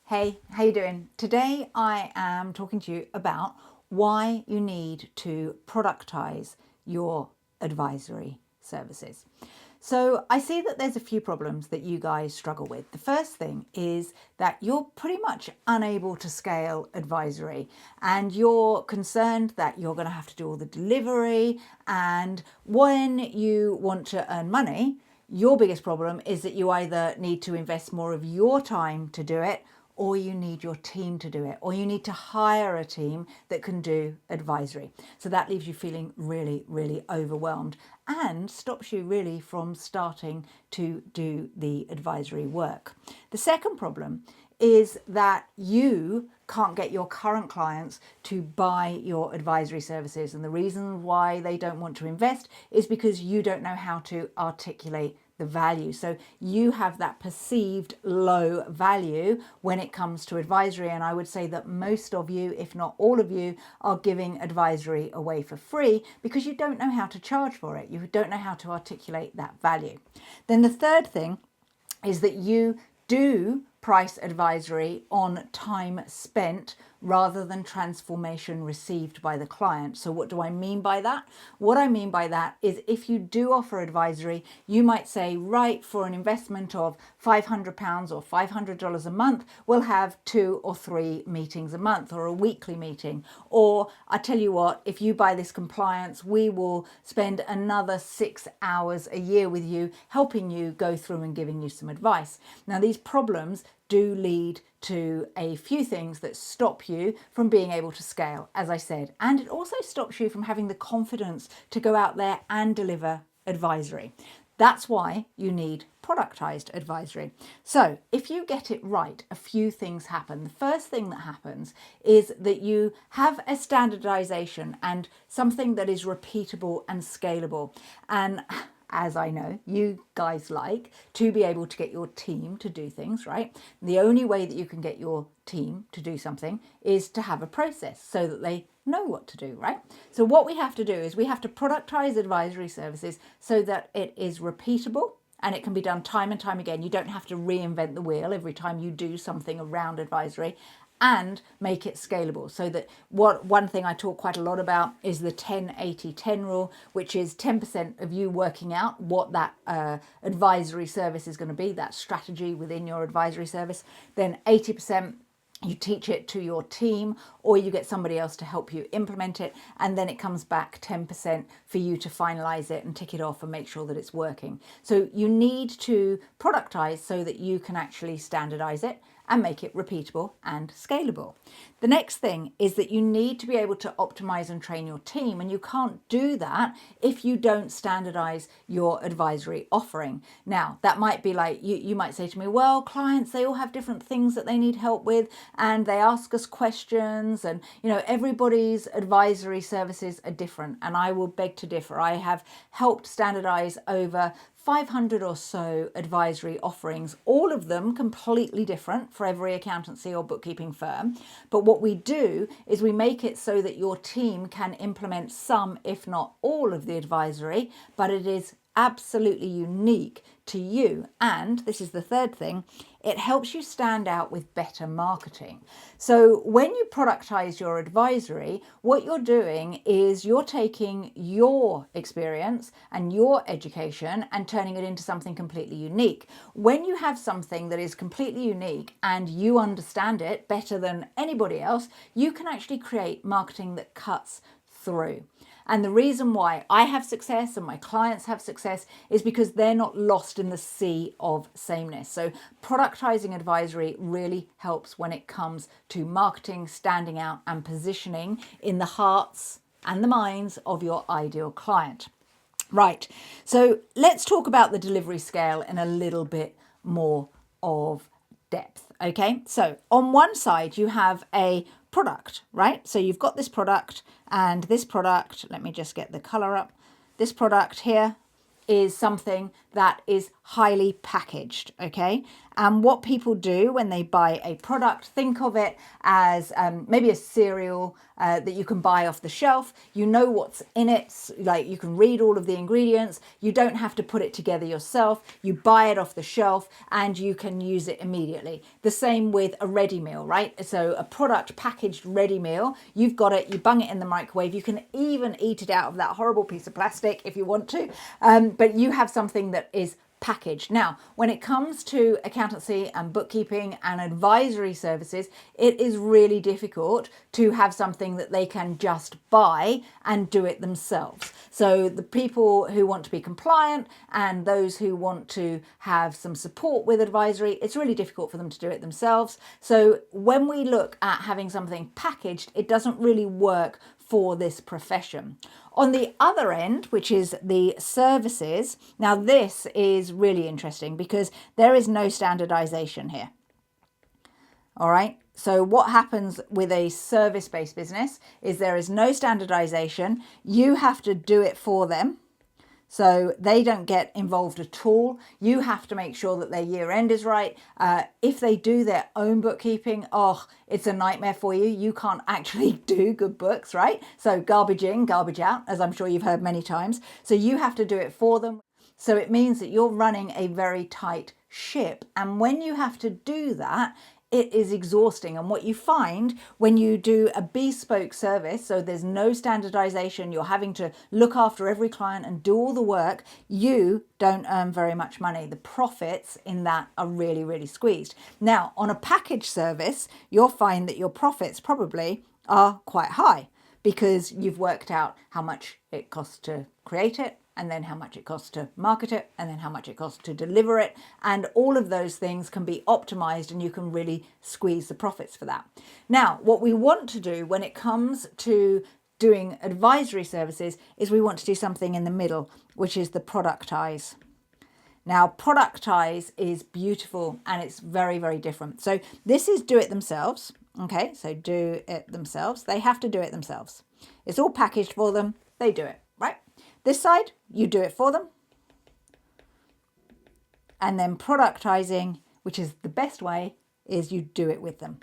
Hey, how you doing? Today I am talking to you about why you need to productize your advisory services. So I see that there's a few problems that you guys struggle with. The first thing is that you're pretty much unable to scale advisory and you're concerned that you're going to have to do all the delivery, and when you want to earn money, your biggest problem is that you either need to invest more of your time to do it, or you need your team to do it, or you need to hire a team that can do advisory. So that leaves you feeling really, really overwhelmed and stops you really from starting to do the advisory work. The second problem is that you can't get your current clients to buy your advisory services. And the reason why they don't want to invest is because you don't know how to articulate the value. So you have that perceived low value when it comes to advisory. And I would say that most of you, if not all of you, are giving advisory away for free because you don't know how to charge for it. You don't know how to articulate that value. Then the third thing is that you do price advisory on time spent rather than transformation received by the client. So what do I mean by that? What I mean by that is if you do offer advisory, you might say, right, for an investment of £500 or $500 a month, we'll have 2 or 3 meetings a month or a weekly meeting. Or I tell you what, if you buy this compliance, we will spend another 6 hours a year with you, helping you go through and giving you some advice. Now, these problems do lead to a few things that stop you from being able to scale, as I said, and it also stops you from having the confidence to go out there and deliver advisory. That's why you need productized advisory. So if you get it right, a few things happen. The first thing that happens is that you have a standardization and something that is repeatable and scalable. And as I know, you guys like to be able to get your team to do things, right? The only way that you can get your team to do something is to have a process so that they know what to do, right? So what we have to do is we have to productize advisory services so that it is repeatable and it can be done time and time again. You don't have to reinvent the wheel every time you do something around advisory, and make it scalable. So that one thing I talk quite a lot about is the 10-80-10 rule, which is 10% of you working out what that advisory service is going to be, that strategy within your advisory service, then 80% you teach it to your team or you get somebody else to help you implement it, and then it comes back 10% for you to finalize it and tick it off and make sure that it's working. So you need to productize so that you can actually standardize it and make it repeatable and scalable. The next thing is that you need to be able to optimize and train your team, and you can't do that if you don't standardize your advisory offering. Now, that might be like, you might say to me, well, clients, they all have different things that they need help with, and they ask us questions, and everybody's advisory services are different, and I will beg to differ. I have helped standardize over 500 or so advisory offerings, all of them completely different for every accountancy or bookkeeping firm. But what we do is we make it so that your team can implement some, if not all, of the advisory, but it is absolutely unique to you. And this is the third thing, it helps you stand out with better marketing. So when you productize your advisory, what you're doing is you're taking your experience and your education and turning it into something completely unique. When you have something that is completely unique and you understand it better than anybody else, you can actually create marketing that cuts through. And the reason why I have success and my clients have success is because they're not lost in the sea of sameness. So productizing advisory really helps when it comes to marketing, standing out, and positioning in the hearts and the minds of your ideal client. Right, so let's talk about the delivery scale in a little bit more of depth. Okay, so on one side you have a product, right? So you've got this product, and this product, let me just get the color up. This product here is something that is highly packaged, okay? And what people do when they buy a product, think of it as maybe a cereal that you can buy off the shelf. You know what's in it, like you can read all of the ingredients. You don't have to put it together yourself. You buy it off the shelf and you can use it immediately. The same with a ready meal, right? So a product packaged ready meal, you've got it, you bung it in the microwave. You can even eat it out of that horrible piece of plastic if you want to, but you have something that is packaged. Now, when it comes to accountancy and bookkeeping and advisory services, it is really difficult to have something that they can just buy and do it themselves. So the people who want to be compliant and those who want to have some support with advisory, it's really difficult for them to do it themselves. So when we look at having something packaged, it doesn't really work for this profession. On the other end, which is the services, now this is really interesting because there is no standardization here. All right. So what happens with a service-based business is there is no standardization. You have to do it for them. So they don't get involved at all. You have to make sure that their year end is right. If they do their own bookkeeping, it's a nightmare for you. You can't actually do good books, right? So garbage in, garbage out, as I'm sure you've heard many times. So you have to do it for them. So it means that you're running a very tight ship. And when you have to do that, it is exhausting. And what you find when you do a bespoke service, so there's no standardization, you're having to look after every client and do all the work, you don't earn very much money. The profits in that are really, really squeezed. Now, on a package service, you'll find that your profits probably are quite high because you've worked out how much it costs to create it, and then how much it costs to market it, and then how much it costs to deliver it. And all of those things can be optimized and you can really squeeze the profits for that. Now, what we want to do when it comes to doing advisory services is we want to do something in the middle, which is the Productize. Now, Productize is beautiful and it's very, very different. So this is do it themselves. Okay, so do it themselves. They have to do it themselves. It's all packaged for them. They do it, right? This side, you do it for them. And then productizing, which is the best way, is you do it with them.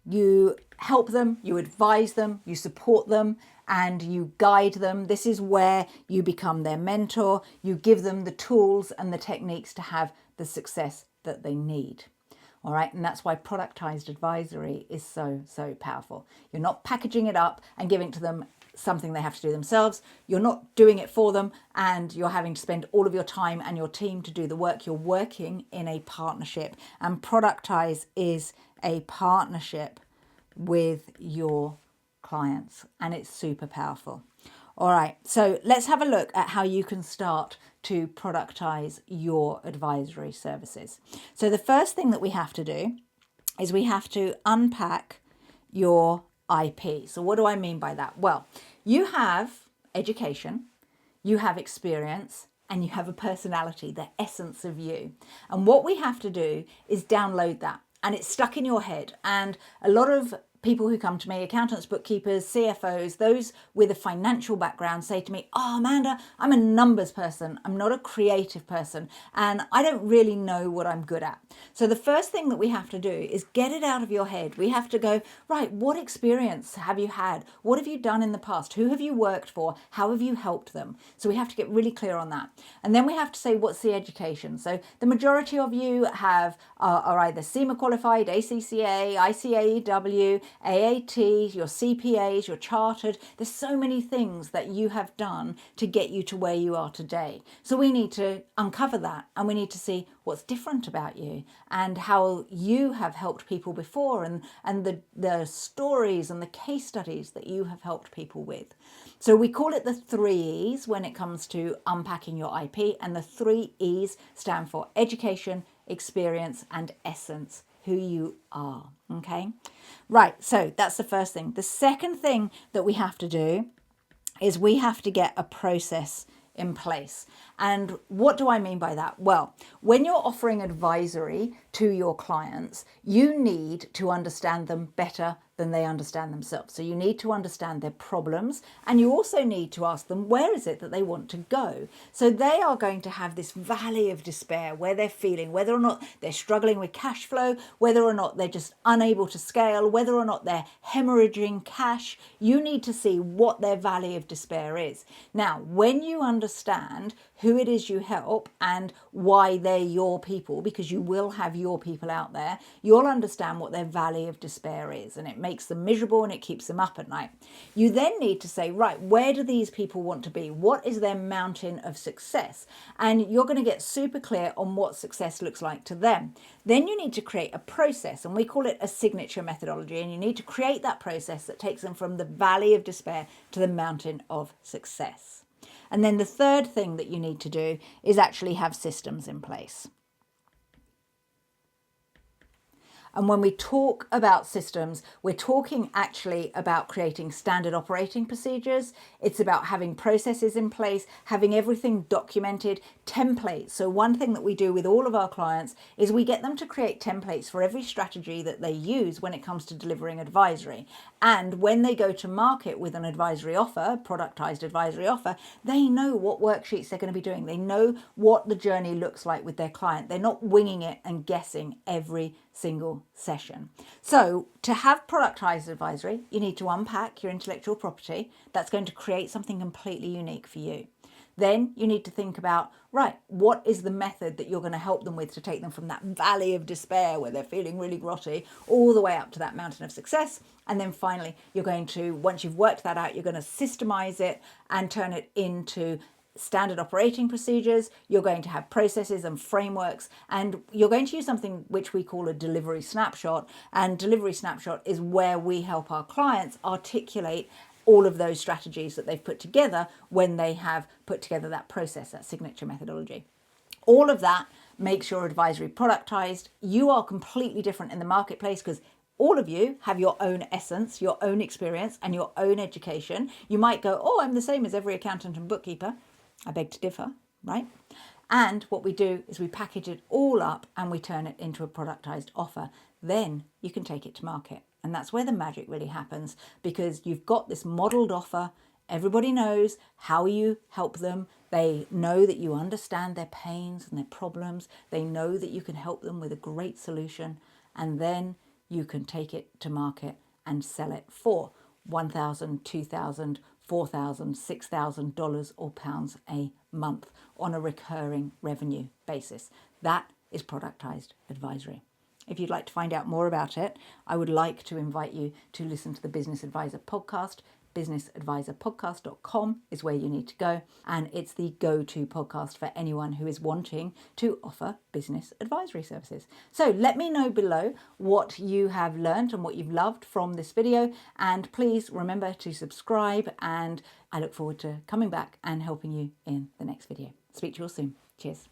You help them, you advise them, you support them, and you guide them. This is where you become their mentor. You give them the tools and the techniques to have the success that they need. All right, and that's why productized advisory is so, so powerful. You're not packaging it up and giving it to them something they have to do themselves. You're not doing it for them and you're having to spend all of your time and your team to do the work. You're working in a partnership, and Productize is a partnership with your clients, and it's super powerful. All right, so let's have a look at how you can start to productize your advisory services. So the first thing that we have to do is we have to unpack your IP. So what do I mean by that? Well, you have education, you have experience, and you have a personality, the essence of you. And what we have to do is download that, and it's stuck in your head. And a lot of people who come to me, accountants, bookkeepers, CFOs, those with a financial background say to me, "Oh, Amanda, I'm a numbers person. I'm not a creative person, and I don't really know what I'm good at." So the first thing that we have to do is get it out of your head. We have to go, right, what experience have you had? What have you done in the past? Who have you worked for? How have you helped them? So we have to get really clear on that. And then we have to say, what's the education? So the majority of you are either CIMA qualified, ACCA, ICAEW, AAT, your CPAs, you're chartered. There's so many things that you have done to get you to where you are today. So we need to uncover that, and we need to see what's different about you and how you have helped people before, and the stories and the case studies that you have helped people with. So we call it the 3 E's when it comes to unpacking your IP, and the 3 E's stand for education, experience, and essence, who you are. Okay, right, so that's the first thing. The second thing that we have to do is we have to get a process in place. And what do I mean by that? Well, when you're offering advisory to your clients, you need to understand them better than they understand themselves. So you need to understand their problems, and you also need to ask them, where is it that they want to go? So they are going to have this valley of despair where they're feeling whether or not they're struggling with cash flow, whether or not they're just unable to scale, whether or not they're hemorrhaging cash. You need to see what their valley of despair is. Now, when you understand who it is you help and why they're your people, because you will have your people out there, you'll understand what their valley of despair is, and it makes them miserable and it keeps them up at night. You then need to say, right, where do these people want to be? What is their mountain of success? And you're going to get super clear on what success looks like to them. Then you need to create a process, and we call it a signature methodology, and you need to create that process that takes them from the valley of despair to the mountain of success. And then the third thing that you need to do is actually have systems in place. And when we talk about systems, we're talking actually about creating standard operating procedures. It's about having processes in place, having everything documented, templates. So one thing that we do with all of our clients is we get them to create templates for every strategy that they use when it comes to delivering advisory. And when they go to market with an advisory offer, productized advisory offer, they know what worksheets they're going to be doing. They know what the journey looks like with their client. They're not winging it and guessing every single session. So to have productized advisory, you need to unpack your intellectual property. That's going to create something completely unique for you. Then you need to think about, right, what is the method that you're going to help them with to take them from that valley of despair where they're feeling really grotty all the way up to that mountain of success. And then finally, you're going to, once you've worked that out, you're going to systemize it and turn it into standard operating procedures. You're going to have processes and frameworks, and you're going to use something which we call a delivery snapshot. And delivery snapshot is where we help our clients articulate all of those strategies that they've put together when they have put together that process, that signature methodology. All of that makes your advisory productized. You are completely different in the marketplace because all of you have your own essence, your own experience, and your own education. You might go, oh, I'm the same as every accountant and bookkeeper. I beg to differ, right? And what we do is we package it all up and we turn it into a productized offer. Then you can take it to market. And that's where the magic really happens, because you've got this modeled offer. Everybody knows how you help them. They know that you understand their pains and their problems. They know that you can help them with a great solution. And then you can take it to market and sell it for $1,000, $2,000, $4,000, $6,000 or pounds a month on a recurring revenue basis. That is productized advisory. If you'd like to find out more about it, I would like to invite you to listen to the Business Advisor podcast. businessadvisorpodcast.com is where you need to go. And it's the go-to podcast for anyone who is wanting to offer business advisory services. So let me know below what you have learned and what you've loved from this video. And please remember to subscribe. And I look forward to coming back and helping you in the next video. Speak to you all soon. Cheers.